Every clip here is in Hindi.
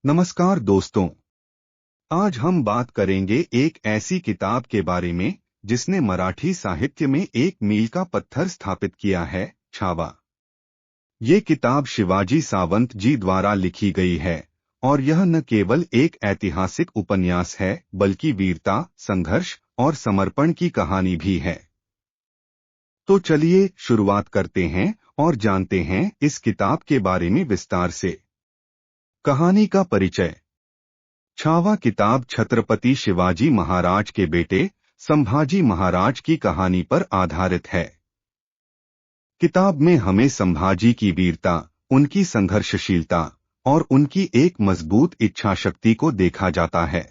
नमस्कार दोस्तों। आज हम बात करेंगे एक ऐसी किताब के बारे में जिसने मराठी साहित्य में एक मील का पत्थर स्थापित किया है, छावा। ये किताब शिवाजी सावंत जी द्वारा लिखी गई है और यह न केवल एक ऐतिहासिक उपन्यास है बल्कि वीरता, संघर्ष और समर्पण की कहानी भी है। तो चलिए शुरुआत करते हैं और जानते हैं इस किताब के बारे में विस्तार से। कहानी का परिचय। छावा किताब छत्रपति शिवाजी महाराज के बेटे संभाजी महाराज की कहानी पर आधारित है। किताब में हमें संभाजी की वीरता, उनकी संघर्षशीलता और उनकी एक मजबूत इच्छा शक्ति को देखा जाता है।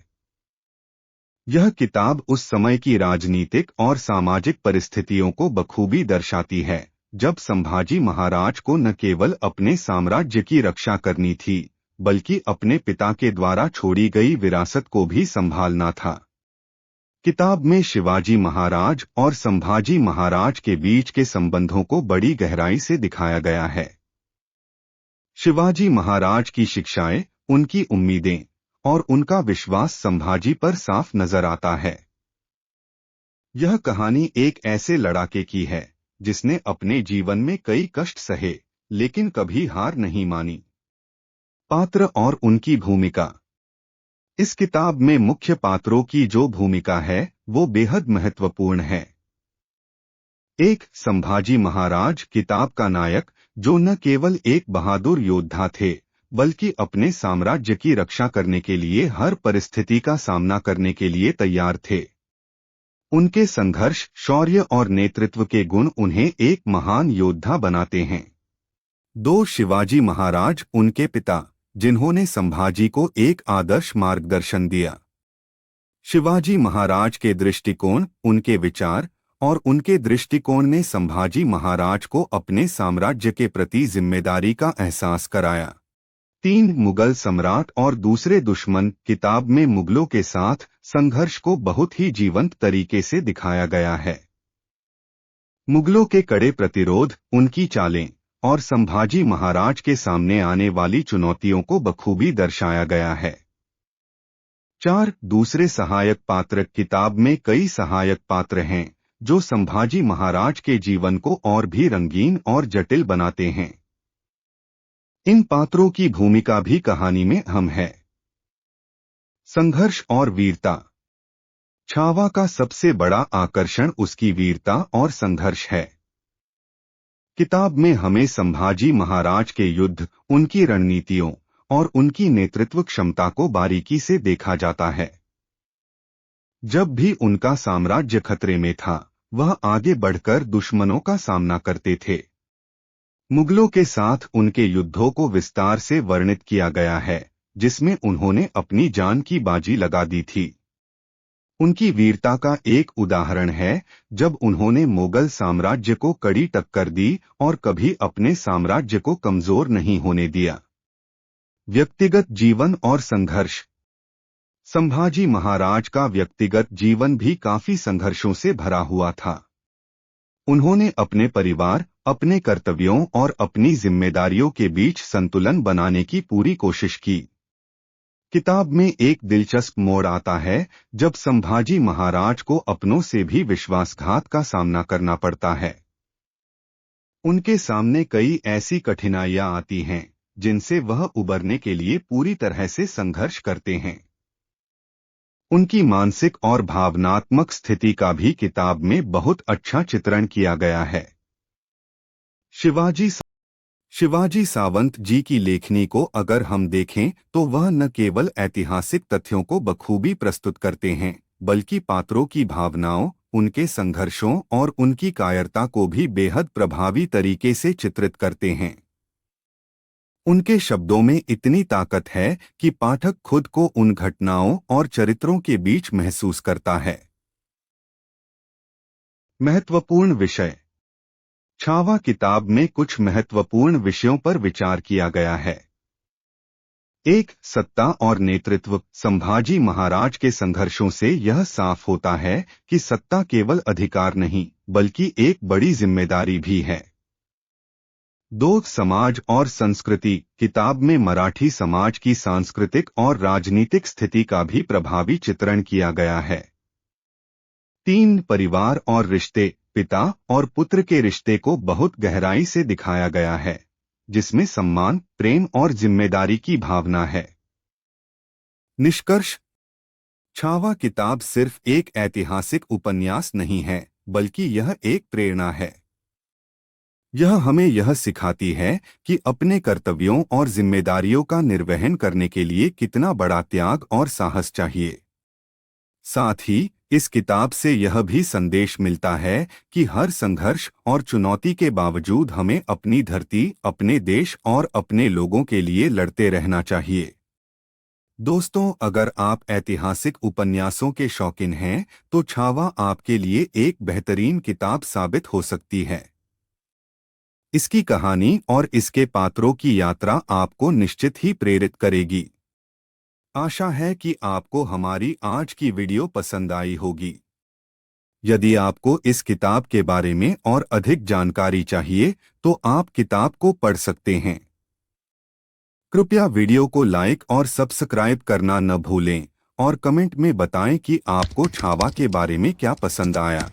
यह किताब उस समय की राजनीतिक और सामाजिक परिस्थितियों को बखूबी दर्शाती है, जब संभाजी महाराज को न केवल अपने साम्राज्य की रक्षा करनी थी बल्कि अपने पिता के द्वारा छोड़ी गई विरासत को भी संभालना था। किताब में शिवाजी महाराज और संभाजी महाराज के बीच के संबंधों को बड़ी गहराई से दिखाया गया है। शिवाजी महाराज की शिक्षाएं, उनकी उम्मीदें और उनका विश्वास संभाजी पर साफ नजर आता है। यह कहानी एक ऐसे लड़ाके की है जिसने अपने जीवन में कई कष्ट सहे लेकिन कभी हार नहीं मानी। पात्र और उनकी भूमिका। इस किताब में मुख्य पात्रों की जो भूमिका है वो बेहद महत्वपूर्ण है। एक, संभाजी महाराज किताब का नायक, जो न केवल एक बहादुर योद्धा थे बल्कि अपने साम्राज्य की रक्षा करने के लिए हर परिस्थिति का सामना करने के लिए तैयार थे। उनके संघर्ष, शौर्य और नेतृत्व के गुण उन्हें एक महान योद्धा बनाते हैं। दो, शिवाजी महाराज, उनके पिता, जिन्होंने संभाजी को एक आदर्श मार्गदर्शन दिया। शिवाजी महाराज के दृष्टिकोण, उनके विचार और उनके दृष्टिकोण ने संभाजी महाराज को अपने साम्राज्य के प्रति जिम्मेदारी का एहसास कराया। तीन, मुगल सम्राट और दूसरे दुश्मन। किताब में मुगलों के साथ संघर्ष को बहुत ही जीवंत तरीके से दिखाया गया है। मुगलों के कड़े प्रतिरोध, उनकी चालें और संभाजी महाराज के सामने आने वाली चुनौतियों को बखूबी दर्शाया गया है। चार, दूसरे सहायक पात्र। किताब में कई सहायक पात्र हैं जो संभाजी महाराज के जीवन को और भी रंगीन और जटिल बनाते हैं। इन पात्रों की भूमिका भी कहानी में अहम है। संघर्ष और वीरता। छावा का सबसे बड़ा आकर्षण उसकी वीरता और संघर्ष है। किताब में हमें संभाजी महाराज के युद्ध, उनकी रणनीतियों और उनकी नेतृत्व क्षमता को बारीकी से देखा जाता है। जब भी उनका साम्राज्य खतरे में था, वह आगे बढ़कर दुश्मनों का सामना करते थे। मुगलों के साथ उनके युद्धों को विस्तार से वर्णित किया गया है, जिसमें उन्होंने अपनी जान की बाजी लगा दी थी। उनकी वीरता का एक उदाहरण है जब उन्होंने मुगल साम्राज्य को कड़ी टक्कर दी और कभी अपने साम्राज्य को कमजोर नहीं होने दिया। व्यक्तिगत जीवन और संघर्ष। संभाजी महाराज का व्यक्तिगत जीवन भी काफी संघर्षों से भरा हुआ था। उन्होंने अपने परिवार, अपने कर्तव्यों और अपनी जिम्मेदारियों के बीच संतुलन बनाने की पूरी कोशिश की। किताब में एक दिलचस्प मोड़ आता है जब संभाजी महाराज को अपनों से भी विश्वासघात का सामना करना पड़ता है। उनके सामने कई ऐसी कठिनाइयां आती हैं जिनसे वह उबरने के लिए पूरी तरह से संघर्ष करते हैं। उनकी मानसिक और भावनात्मक स्थिति का भी किताब में बहुत अच्छा चित्रण किया गया है। शिवाजी सावंत जी की लेखनी को अगर हम देखें तो वह न केवल ऐतिहासिक तथ्यों को बखूबी प्रस्तुत करते हैं बल्कि पात्रों की भावनाओं, उनके संघर्षों और उनकी कायरता को भी बेहद प्रभावी तरीके से चित्रित करते हैं। उनके शब्दों में इतनी ताकत है कि पाठक खुद को उन घटनाओं और चरित्रों के बीच महसूस करता है। महत्वपूर्ण विषय। छावा किताब में कुछ महत्वपूर्ण विषयों पर विचार किया गया है। एक, सत्ता और नेतृत्व। संभाजी महाराज के संघर्षों से यह साफ होता है कि सत्ता केवल अधिकार नहीं बल्कि एक बड़ी जिम्मेदारी भी है। दो समाज और संस्कृति किताब में मराठी समाज की सांस्कृतिक और राजनीतिक स्थिति का भी प्रभावी चित्रण किया गया है। 3 परिवार और रिश्ते पिता और पुत्र के रिश्ते को बहुत गहराई से दिखाया गया है, जिसमें सम्मान, प्रेम और जिम्मेदारी की भावना है। निष्कर्ष: छावा किताब सिर्फ एक ऐतिहासिक उपन्यास नहीं है, बल्कि यह एक प्रेरणा है। यह हमें यह सिखाती है कि अपने कर्तव्यों और जिम्मेदारियों का निर्वहन करने के लिए कितना बड़ा त्याग और साहस चाहिए। साथ ही इस किताब से यह भी संदेश मिलता है कि हर संघर्ष और चुनौती के बावजूद हमें अपनी धरती, अपने देश और अपने लोगों के लिए लड़ते रहना चाहिए। दोस्तों, अगर आप ऐतिहासिक उपन्यासों के शौकीन हैं, तो छावा आपके लिए एक बेहतरीन किताब साबित हो सकती है। इसकी कहानी और इसके पात्रों की यात्रा आपको निश्चित ही प्रेरित करेगी। आशा है कि आपको हमारी आज की वीडियो पसंद आई होगी। यदि आपको इस किताब के बारे में और अधिक जानकारी चाहिए, तो आप किताब को पढ़ सकते हैं। कृपया वीडियो को लाइक और सब्सक्राइब करना न भूलें और कमेंट में बताएं कि आपको छावा के बारे में क्या पसंद आया।